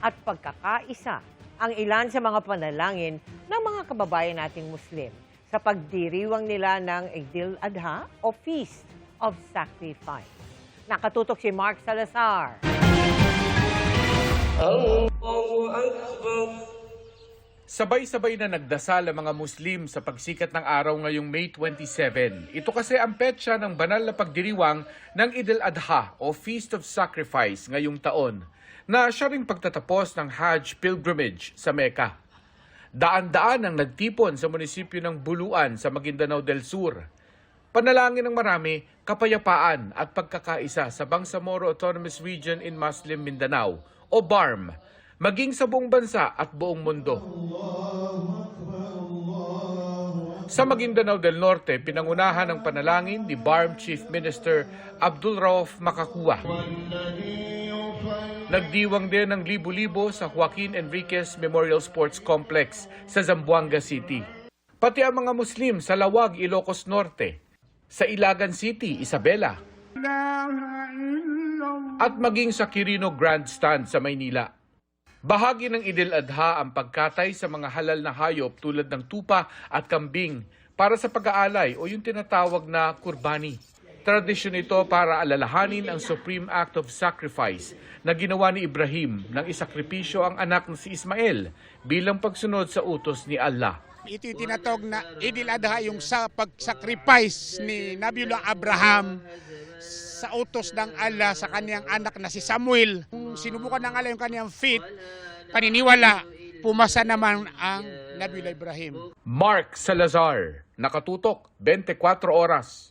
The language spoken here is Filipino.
at pagkakaisa ang ilan sa mga panalangin ng mga kababayan nating Muslim sa pagdiriwang nila ng Eid al-Adha o Feast of Sacrifice. Nakatutok si Mark Salazar. Sabay-sabay na nagdasal ang mga Muslim sa pagsikat ng araw ngayong May 27. Ito kasi ang petsa ng banal na pagdiriwang ng Eid al-Adha o Feast of Sacrifice ngayong taon, na siya ring pagtatapos ng Hajj pilgrimage sa Mecca. Daan-daan ang nagtipon sa munisipyo ng Buluan sa Maguindanao del Sur. Panalangin ng marami, kapayapaan at pagkakaisa sa Bangsamoro Autonomous Region in Muslim Mindanao o BARM, maging sa buong bansa at buong mundo. Sa Maguindanao del Norte, pinangunahan ng panalangin ni BARM Chief Minister Abdul Rauf Makakua. Nagdiwang din ng libo-libo sa Joaquin Enriquez Memorial Sports Complex sa Zamboanga City. Pati ang mga Muslim sa Lawag, Ilocos Norte, sa Ilagan City, Isabela, at maging sa Quirino Grandstand sa Maynila. Bahagi ng Eid al-Adha ang pagkatay sa mga halal na hayop tulad ng tupa at kambing para sa pag-aalay o yung tinatawag na kurbani. Tradisyon ito para alalahanin ang supreme act of sacrifice na ginawa ni Ibrahim nang isakripisyo ang anak na si Ismael bilang pagsunod sa utos ni Allah. Ito yung tinatawag na Eid al-Adha, yung sa pag-sacrifice ni Nabiullah Abraham sa utos ng Allah sa kaniyang anak na si Samuel. Kung sinubukan ng Allah yung kaniyang faith, paniniwala, pumasa naman ang Nabiullah Ibrahim. Mark Salazar, nakatutok, 24 oras.